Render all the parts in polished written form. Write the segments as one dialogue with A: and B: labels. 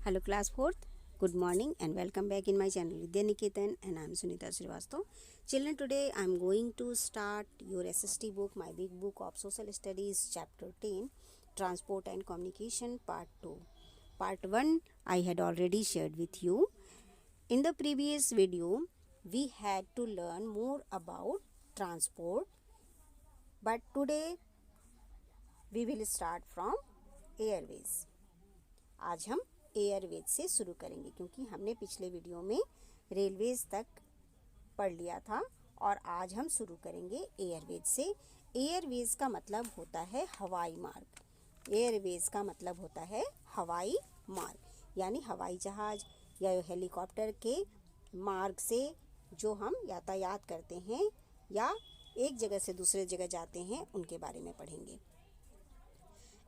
A: Hello class 4th, good morning and welcome back in my channel Vidya Niketan and I am Sunita Srivastav. Children, today I am going to start your SST book, my big book of social studies, chapter 10, transport and communication, part 2. Part 1 I had already shared with you. In the previous video we had to learn more about transport, but today we will start from airways. आज हम Airways से शुरू करेंगे क्योंकि हमने पिछले video में railways तक पढ़ लिया था और आज हम शुरू करेंगे एयरवेज से। एयरवेज का मतलब होता है हवाई मार्ग। एयरवेज का मतलब होता है हवाई मार्ग, यानी हवाई जहाज या हेलीकॉप्टर के मार्ग से जो हम यातायात करते हैं या एक जगह से दूसरे जगह जाते हैं, उनके बारे में पढ़ेंगे।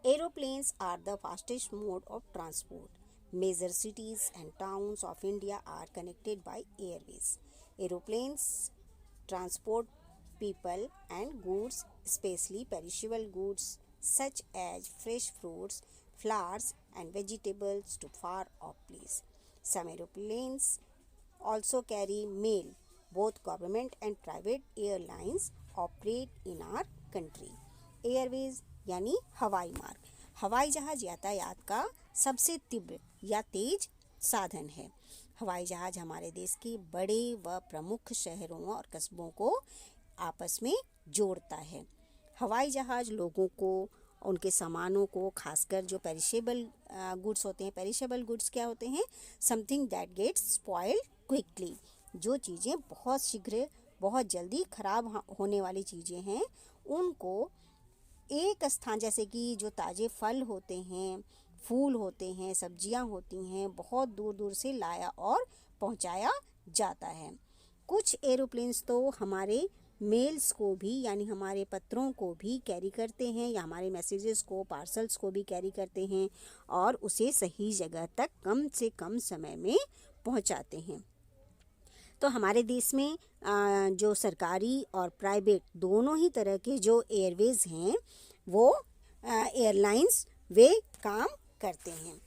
A: Aeroplanes are the fastest mode of transport. Major cities and towns of India are connected by airways. Aeroplanes transport people and goods, especially perishable goods such as fresh fruits, flowers and vegetables to far off places. Some aeroplanes also carry mail. Both government and private airlines operate in our country. Airways यानी हवाई मार्ग। हवाई जहाज यातायात का सबसे तीव्र या तेज साधन है। हवाई जहाज हमारे देश के बड़े व प्रमुख शहरों और कस्बों को आपस में जोड़ता है। हवाई जहाज लोगों को, उनके सामानों को, खासकर जो पेरिशेबल गुड्स होते हैं। पेरिशेबल गुड्स क्या होते हैं? Something that gets spoiled quickly. जो चीज़ें बहुत शीघ्र, बहुत जल्दी खराब होने वाली चीज़ें हैं, उनको एक स्थान, जैसे कि जो ताज़े फल होते हैं, फूल होते हैं, सब्जियां होती हैं, बहुत दूर दूर से लाया और पहुंचाया जाता है। कुछ एरोप्लेन्स तो हमारे मेल्स को भी, यानी हमारे पत्रों को भी कैरी करते हैं, या हमारे मैसेजेस को, पार्सल्स को भी कैरी करते हैं और उसे सही जगह तक कम से कम समय में पहुंचाते हैं। तो हमारे देश में जो सरकारी और प्राइवेट दोनों ही तरह के जो एयरवेज हैं, वो एयरलाइंस वे काम करते हैं।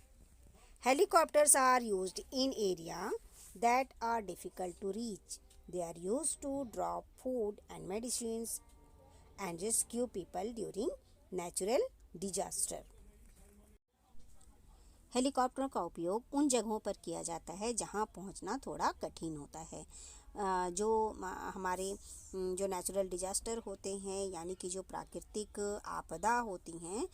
A: Helicopters are used in area that are difficult to reach. They are used to drop food and medicines and rescue people during natural disaster. हेलीकॉप्टरों का उपयोग उन जगहों पर किया जाता है जहां पहुंचना थोड़ा कठिन होता है। जो हमारे जो नेचुरल डिजास्टर होते हैं, यानी कि जो प्राकृतिक आपदा होती हैं,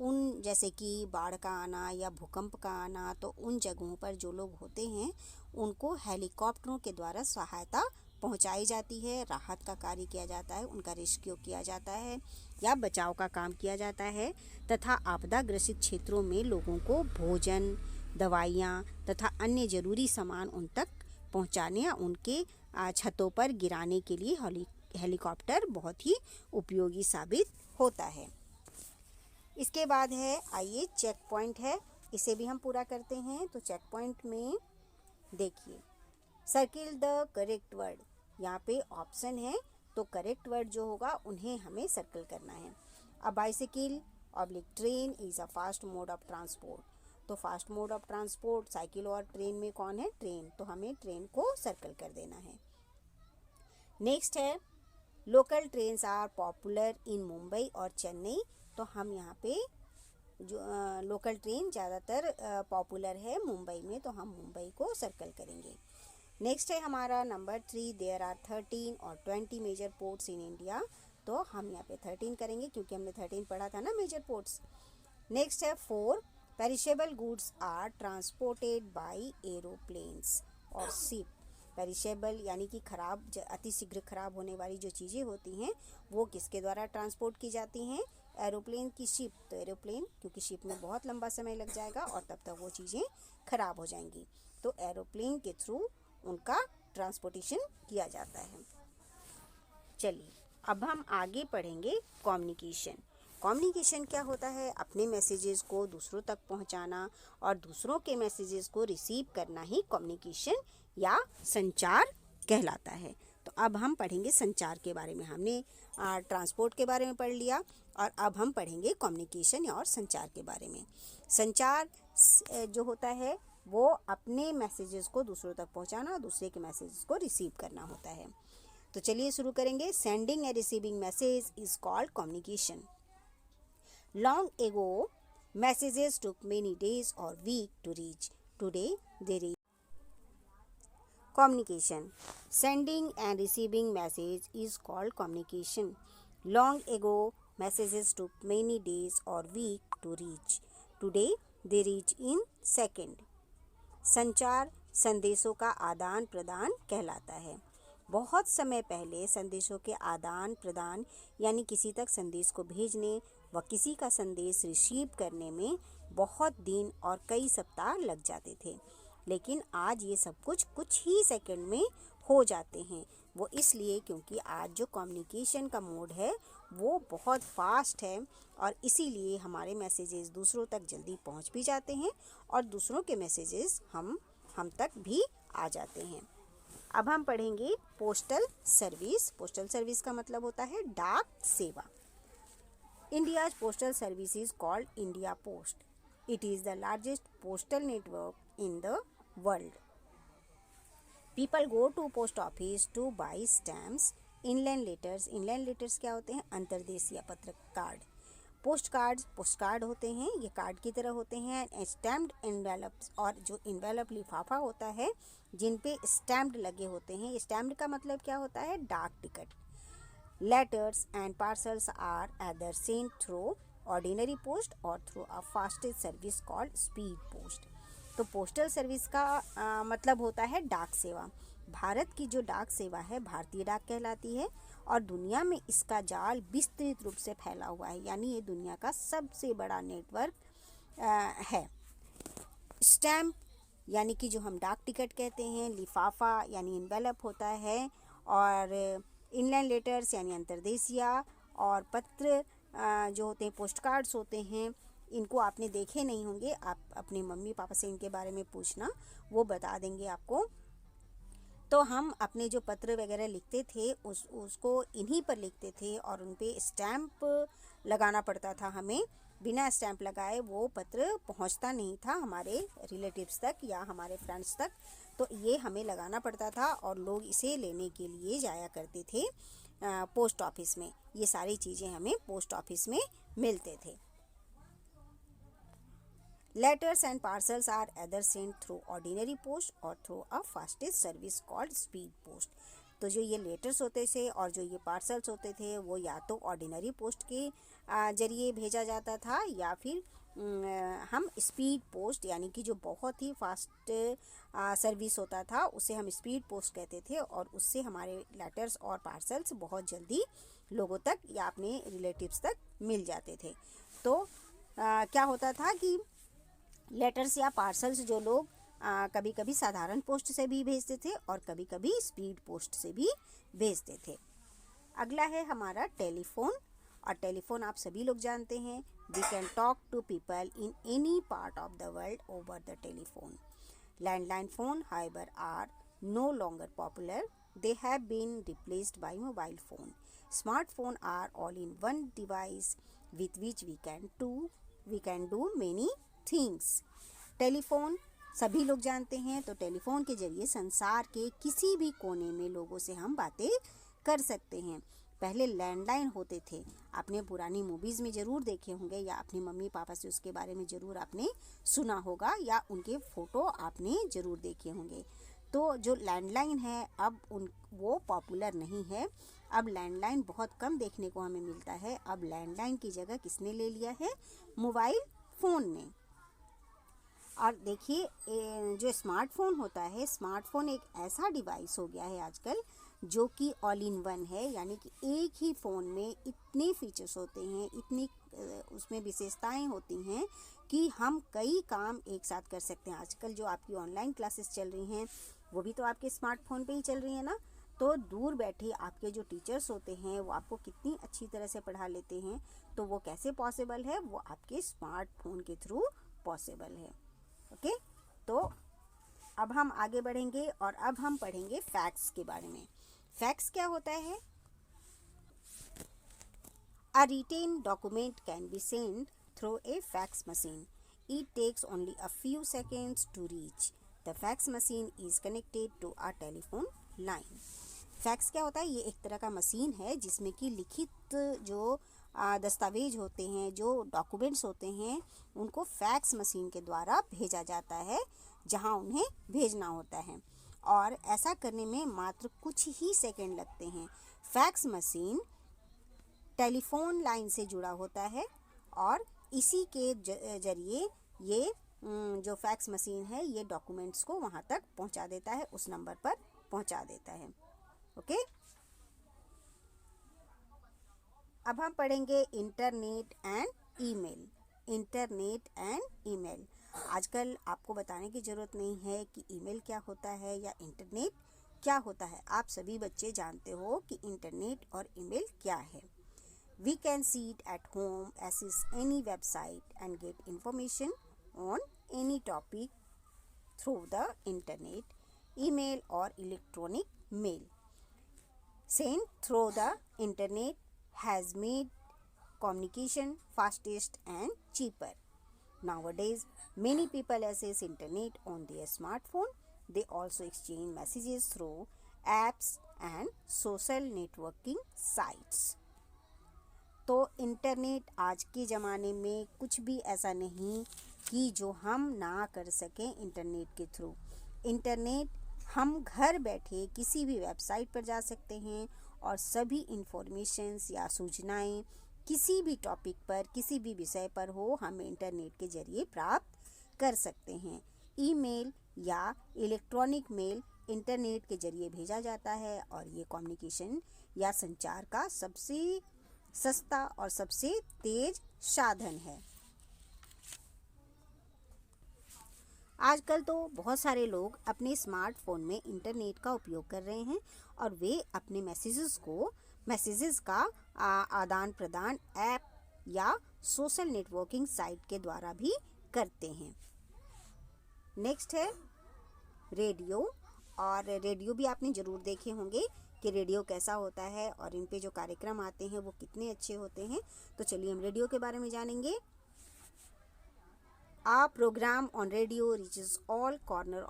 A: उन जैसे कि बाढ़ का आना या भूकंप का आना, तो उन जगहों पर जो लोग होते हैं उनको हेलीकॉप्टरों के द्वारा सहायता पहुंचाई जाती है, राहत का कार्य किया जाता है, उनका रेस्क्यू किया जाता है या बचाव का काम किया जाता है, तथा आपदा ग्रसित क्षेत्रों में लोगों को भोजन, दवाइयाँ तथा अन्य ज़रूरी सामान उन तक पहुंचाने या उनके छतों पर गिराने के लिए हेलीकॉप्टर बहुत ही उपयोगी साबित होता है। इसके बाद है, आइए चेक पॉइंट है, इसे भी हम पूरा करते हैं। तो चेक पॉइंट में देखिए, सर्किल द करेक्ट वर्ड, यहाँ पे ऑप्शन है, तो करेक्ट वर्ड जो होगा उन्हें हमें सर्कल करना है। A bicycle oblique train is a fast mode of transport. तो fast mode of transport cycle और ट्रेन में कौन है? ट्रेन। तो हमें ट्रेन को सर्कल कर देना है। नेक्स्ट है, local trains are popular in Mumbai और चेन्नई। तो हम यहाँ पे जो लोकल ट्रेन ज़्यादातर पॉपुलर है मुंबई में, तो हम मुंबई को सर्कल करेंगे। नेक्स्ट है हमारा नंबर 3, देयर आर 13 और 20 मेजर पोर्ट्स इन इंडिया। तो हम यहाँ पे 13 करेंगे क्योंकि हमने 13 पढ़ा था ना, मेजर पोर्ट्स। नेक्स्ट है 4, perishable goods are transported by aeroplanes और शिप। पेरिशेबल यानी कि खराब, अतिशीघ्र खराब होने वाली जो चीज़ें होती हैं, वो किसके द्वारा ट्रांसपोर्ट की जाती हैं? एरोप्लेन की शिप। तो एरोप्लेन, क्योंकि शिप में बहुत लंबा समय लग जाएगा और तब तक वो चीज़ें खराब हो जाएंगी, तो एरोप्लेन के थ्रू उनका ट्रांसपोर्टेशन किया जाता है। चलिए अब हम आगे पढ़ेंगे कम्युनिकेशन। कम्युनिकेशन क्या होता है? अपने मैसेजेस को दूसरों तक पहुंचाना और दूसरों के मैसेजेस को रिसीव करना ही कम्युनिकेशन या संचार कहलाता है। तो अब हम पढ़ेंगे संचार के बारे में। हमने ट्रांसपोर्ट के बारे में पढ़ लिया और अब हम पढ़ेंगे कम्युनिकेशन और संचार के बारे में। संचार जो होता है वो अपने मैसेजेस को दूसरों तक पहुंचाना, दूसरे के मैसेजेस को रिसीव करना होता है। तो चलिए शुरू करेंगे। Sending and receiving message is called communication. Long ago messages took many days और week to reach. Today they reach. Communication. Sending and receiving message is called communication. Long ago, messages took many days or weeks to reach. Today, they reach in second. संचार संदेशों का आदान प्रदान कहलाता है। बहुत समय पहले संदेशों के आदान प्रदान यानी किसी तक संदेश को भेजने व किसी का संदेश रिसीव करने में बहुत दिन और कई सप्ताह लग जाते थे, लेकिन आज ये सब कुछ ही सेकंड में हो जाते हैं। वो इसलिए क्योंकि आज जो कम्युनिकेशन का मोड है वो बहुत फास्ट है और इसीलिए हमारे मैसेजेस दूसरों तक जल्दी पहुंच भी जाते हैं और दूसरों के मैसेजेस हम तक भी आ जाते हैं। अब हम पढ़ेंगे पोस्टल सर्विस। पोस्टल सर्विस का मतलब होता है डाक सेवा। India's postal service is called India post. It is the largest postal network in the world. People go to post office to buy stamps, inland letters. Inland letters क्या होते हैं? अंतर्देशीय पत्र कार्ड। पोस्ट कार्ड होते हैं, ये card की तरह होते हैं। स्टैम्प्ड एनवेलप्स, और जो एनवेलप लिफाफा होता है जिन पे स्टैम्प्ड लगे होते हैं। स्टैम्प्ड का मतलब क्या होता है? डाक टिकट। Letters and parcels are either sent through ordinary post और through a fastest service called speed post. तो पोस्टल सर्विस का मतलब होता है डाक सेवा। भारत की जो डाक सेवा है भारतीय डाक कहलाती है और दुनिया में इसका जाल विस्तृत रूप से फैला हुआ है, यानी ये दुनिया का सबसे बड़ा नेटवर्क है। स्टैम्प यानी कि जो हम डाक टिकट कहते हैं, लिफाफा यानी एनवेलप होता है, और इनलैंड लेटर्स यानी अंतर्देशीय, और पत्र जो होते हैं पोस्ट कार्ड्स होते हैं। इनको आपने देखे नहीं होंगे, आप अपने मम्मी पापा से इनके बारे में पूछना, वो बता देंगे आपको। तो हम अपने जो पत्र वगैरह लिखते थे उसको इन्हीं पर लिखते थे और उन पे स्टैम्प लगाना पड़ता था हमें। बिना स्टैम्प लगाए वो पत्र पहुंचता नहीं था हमारे रिलेटिव्स तक या हमारे फ्रेंड्स तक, तो ये हमें लगाना पड़ता था और लोग इसे लेने के लिए जाया करते थे पोस्ट ऑफिस में। ये सारी चीज़ें हमें पोस्ट ऑफिस में मिलते थे। Letters and parcels are either sent through ordinary post or through a fastest service called speed post. तो जो ये लेटर्स होते थे और जो ये पार्सल्स होते थे वो या तो ऑर्डिनरी पोस्ट के जरिए भेजा जाता था या फिर हम स्पीड पोस्ट यानी कि जो बहुत ही फास्ट सर्विस होता था उसे हम स्पीड पोस्ट कहते थे, और उससे हमारे लेटर्स और पार्सल्स बहुत जल्दी लोगों तक या अपने रिलेटिव्स तक मिल जाते थे। तो क्या होता था कि लेटर्स या पार्सल्स जो लोग कभी कभी साधारण पोस्ट से भी भेजते थे और कभी कभी स्पीड पोस्ट से भी भेजते थे। अगला है हमारा टेलीफोन, और टेलीफोन आप सभी लोग जानते हैं। We can talk to people in any part of the world over the telephone. Landline phone however are no longer popular, they have been replaced by mobile phone. Smartphone are all in one device with which we can do many things. Telephone सभी लोग जानते हैं, तो telephone के जरिए संसार के किसी भी कोने में लोगों से हम बातें कर सकते हैं। पहले लैंडलाइन होते थे, आपने पुरानी मूवीज़ में ज़रूर देखे होंगे या अपनी मम्मी पापा से उसके बारे में ज़रूर आपने सुना होगा या उनके फ़ोटो आपने ज़रूर देखे होंगे। तो जो लैंडलाइन है अब वो पॉपुलर नहीं है। अब लैंडलाइन बहुत कम देखने को हमें मिलता है। अब लैंडलाइन की जगह किसने ले लिया है? मोबाइल फ़ोन ने। और देखिए जो स्मार्टफोन होता है, स्मार्टफोन एक ऐसा डिवाइस हो गया है आजकल जो कि ऑल इन वन है, यानी कि एक ही फ़ोन में इतने फीचर्स होते हैं, इतनी उसमें विशेषताएं होती हैं कि हम कई काम एक साथ कर सकते हैं। आजकल जो आपकी ऑनलाइन क्लासेस चल रही हैं वो भी तो आपके स्मार्टफोन पे ही चल रही है ना। तो दूर बैठे आपके जो टीचर्स होते हैं वो आपको कितनी अच्छी तरह से पढ़ा लेते हैं, तो वो कैसे पॉसिबल है? वो आपके स्मार्टफोन के थ्रू पॉसिबल है। ओके, तो अब हम आगे बढ़ेंगे और अब हम पढ़ेंगे फैक्स के बारे में। फैक्स क्या होता है? A written document can be sent through a fax machine. It takes only a few seconds to reach. The fax machine is connected to a telephone line. Fax क्या होता है? ये एक तरह का मशीन है जिसमें कि लिखित जो दस्तावेज होते हैं, जो डॉक्यूमेंट्स होते हैं, उनको फैक्स मशीन के द्वारा भेजा जाता है जहां उन्हें भेजना होता है, और ऐसा करने में मात्र कुछ ही सेकंड लगते हैं। फैक्स मशीन टेलीफोन लाइन से जुड़ा होता है और इसी के जरिए ये जो फैक्स मशीन है ये डॉक्यूमेंट्स को वहाँ तक पहुँचा देता है, उस नंबर पर पहुँचा देता है। ओके, अब हम पढ़ेंगे internet and email. Internet and email. आजकल आपको बताने की ज़रूरत नहीं है कि ईमेल क्या होता है या इंटरनेट क्या होता है। आप सभी बच्चे जानते हो कि इंटरनेट और ईमेल क्या है। We can sit at home, access any website and get information on any topic through the internet, email or electronic mail. Sent through the internet has made communication fastest and cheaper. Nowadays, many people access internet on their smartphone. They also exchange messages through apps and social networking sites. तो internet आज के ज़माने में कुछ भी ऐसा नहीं कि जो हम ना कर सकें इंटरनेट के थ्रू। इंटरनेट हम घर बैठे किसी भी वेबसाइट पर जा सकते हैं और सभी इंफॉर्मेशंस या सूचनाएं किसी भी टॉपिक पर, किसी भी विषय पर हो, हम इंटरनेट के ज़रिए प्राप्त कर सकते हैं। ईमेल या इलेक्ट्रॉनिक मेल इंटरनेट के ज़रिए भेजा जाता है और ये कम्युनिकेशन या संचार का सबसे सस्ता और सबसे तेज साधन है। आजकल तो बहुत सारे लोग अपने स्मार्टफोन में इंटरनेट का उपयोग कर रहे हैं और वे अपने मैसेजेस का आदान प्रदान ऐप या सोशल नेटवर्किंग साइट के द्वारा भी करते हैं। नेक्स्ट है रेडियो। और रेडियो भी आपने ज़रूर देखे होंगे कि रेडियो कैसा होता है और इन पे जो कार्यक्रम आते हैं वो कितने अच्छे होते हैं। तो चलिए हम रेडियो के बारे में जानेंगे। A program on radio reaches all corners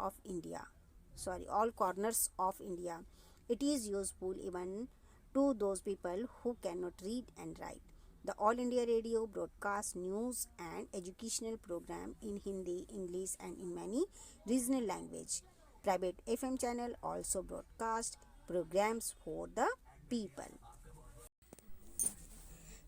A: of India. It is useful even to those people who cannot read and write. The All India Radio broadcasts news and educational program in Hindi, English and in many regional language. Private FM channel also broadcast programs for the people.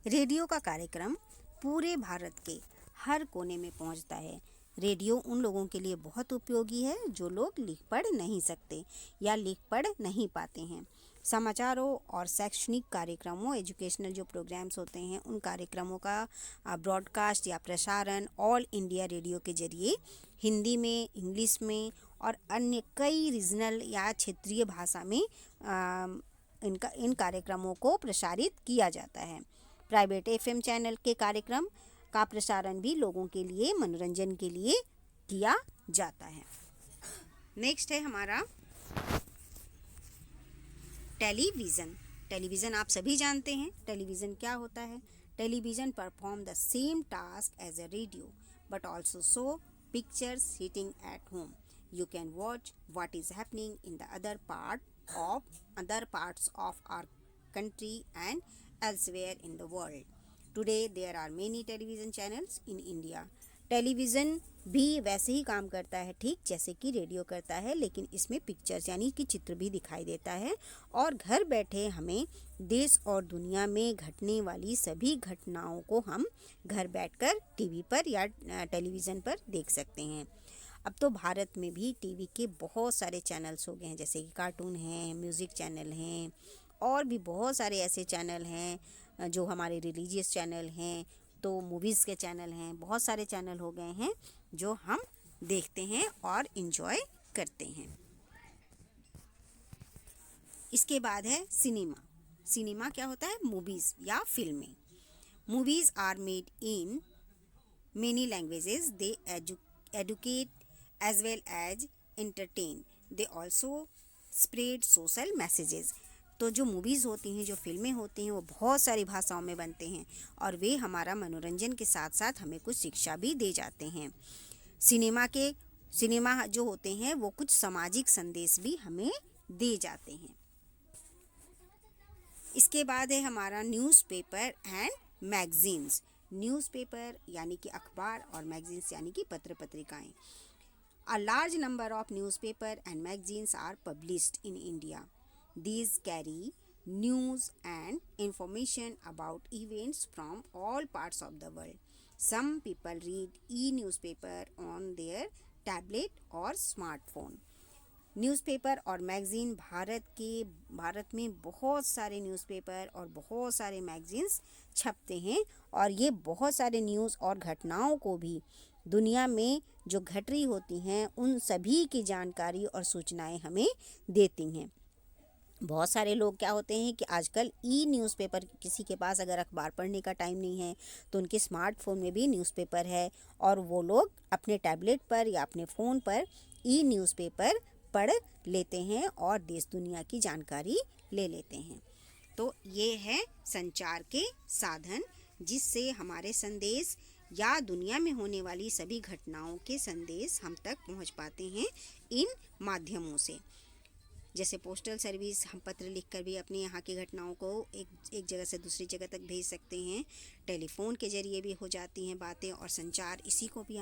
A: Radio का कार्यक्रम पूरे भारत के हर कोने में पहुंचता है। Radio उन लोगों के लिए बहुत उपयोगी है जो लोग लिख पढ़ नहीं सकते या लिख पढ़ नहीं पाते हैं। समाचारों और शैक्षणिक कार्यक्रमों, एजुकेशनल जो प्रोग्राम्स होते हैं, उन कार्यक्रमों का ब्रॉडकास्ट या प्रसारण ऑल इंडिया रेडियो के जरिए हिंदी में, इंग्लिश में और अन्य कई रीजनल या क्षेत्रीय भाषा में इन कार्यक्रमों को प्रसारित किया जाता है। प्राइवेट एफएम चैनल के कार्यक्रम का प्रसारण भी लोगों के लिए मनोरंजन के लिए किया जाता है। नेक्स्ट है हमारा टेलीविज़न। टेलीविज़न आप सभी जानते हैं टेलीविज़न क्या होता है। Television perform the same task as a radio but also show pictures sitting at home. You can watch what is happening in the other parts of our country and elsewhere in the world. Today there are many television channels in India. Television भी वैसे ही काम करता है ठीक जैसे कि radio करता है, लेकिन इसमें पिक्चर्स यानी कि चित्र भी दिखाई देता है और घर बैठे हमें देश और दुनिया में घटने वाली सभी घटनाओं को हम घर बैठकर टीवी पर या टेलीविज़न पर देख सकते हैं। अब तो भारत में भी टीवी के बहुत सारे चैनल्स हो गए हैं, जैसे कि कार्टून हैं, म्यूज़िक चैनल हैं और भी बहुत सारे ऐसे चैनल हैं जो हमारे रिलीजियस चैनल हैं, तो मूवीज़ के चैनल हैं। बहुत सारे चैनल हो गए हैं जो हम देखते हैं और इन्जॉय करते हैं। इसके बाद है सिनेमा। सिनेमा क्या होता है? मूवीज़ या फिल्में। Movies are made in many languages. They educate as well as entertain. They also spread social messages. तो जो मूवीज़ होती हैं, जो फ़िल्में होती हैं, वो बहुत सारी भाषाओं में बनते हैं और वे हमारा मनोरंजन के साथ साथ हमें कुछ शिक्षा भी दे जाते हैं। सिनेमा जो होते हैं वो कुछ सामाजिक संदेश भी हमें दे जाते हैं। इसके बाद है हमारा न्यूज़पेपर एंड मैगज़ीन्स। न्यूज़पेपर यानी कि अखबार और मैगज़ीन्स यानी कि पत्र पत्रिकाएं। A large number of newspaper and magazines are published in India. These carry news and information about events from all parts of the world. Some people read e-newspaper on their tablet or smartphone. Newspaper और magazine Bharat में बहुत सारे newspaper और बहुत सारे magazines छपते हैं और ये बहुत सारे न्यूज़ और घटनाओं को भी दुनिया में जो घट रही होती हैं उन सभी की जानकारी और सूचनाएं हमें देती हैं। बहुत सारे लोग क्या होते हैं कि आजकल न्यूज़पेपर, किसी के पास अगर अखबार पढ़ने का टाइम नहीं है तो उनके स्मार्टफोन में भी न्यूज़पेपर है और वो लोग अपने टैबलेट पर या अपने फ़ोन पर न्यूज़पेपर पढ़ लेते हैं और देश दुनिया की जानकारी ले लेते हैं। तो ये है संचार के साधन जिससे हमारे संदेश या दुनिया में होने वाली सभी घटनाओं के संदेश हम तक पहुंच पाते हैं इन माध्यमों से। जैसे पोस्टल सर्विस, हम पत्र लिखकर भी अपने यहाँ की घटनाओं को एक जगह से दूसरी जगह तक भेज सकते हैं। टेलीफोन के ज़रिए भी हो जाती हैं बातें और संचार, इसको भी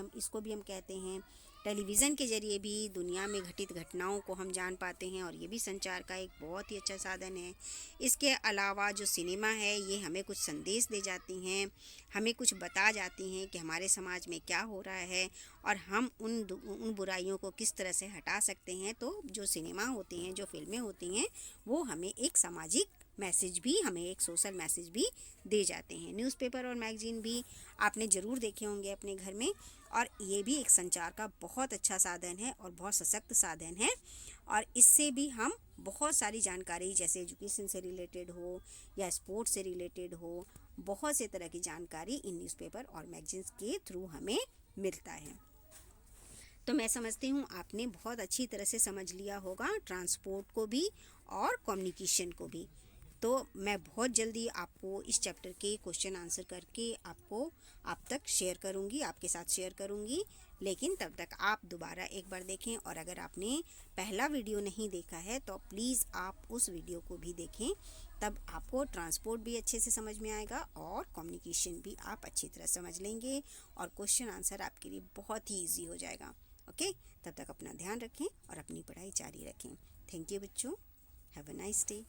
A: हम कहते हैं। टेलीविज़न के ज़रिए भी दुनिया में घटित घटनाओं को हम जान पाते हैं और ये भी संचार का एक बहुत ही अच्छा साधन है। इसके अलावा जो सिनेमा है ये हमें कुछ संदेश दे जाती हैं, हमें कुछ बता जाती हैं कि हमारे समाज में क्या हो रहा है और हम उन बुराइयों को किस तरह से हटा सकते हैं। तो जो सिनेमा होती हैं, जो फिल्में होती हैं, वो हमें एक सामाजिक मैसेज भी, हमें एक सोशल मैसेज भी दे जाते हैं। न्यूज़पेपर और मैगज़ीन भी आपने ज़रूर देखे होंगे अपने घर में और ये भी एक संचार का बहुत अच्छा साधन है और बहुत सशक्त साधन है और इससे भी हम बहुत सारी जानकारी, जैसे एजुकेशन से रिलेटेड हो या स्पोर्ट्स से रिलेटेड हो, बहुत से तरह की जानकारी इन न्यूज़पेपर और मैगज़ीन्स के थ्रू हमें मिलता है। तो मैं समझती हूँ आपने बहुत अच्छी तरह से समझ लिया होगा ट्रांसपोर्ट को भी और कम्युनिकेशन को भी। तो मैं बहुत जल्दी आपको इस चैप्टर के क्वेश्चन आंसर करके आप तक शेयर करूँगी, आपके साथ शेयर करूँगी। लेकिन तब तक आप दोबारा एक बार देखें और अगर आपने पहला वीडियो नहीं देखा है तो प्लीज़ आप उस वीडियो को भी देखें, तब आपको ट्रांसपोर्ट भी अच्छे से समझ में आएगा और कम्युनिकेशन भी आप अच्छी तरह समझ लेंगे और क्वेश्चन आंसर आपके लिए बहुत ही ईजी हो जाएगा। ओके, तब तक अपना ध्यान रखें और अपनी पढ़ाई जारी रखें। थैंक यू बच्चों, हैव अ नाइस डे।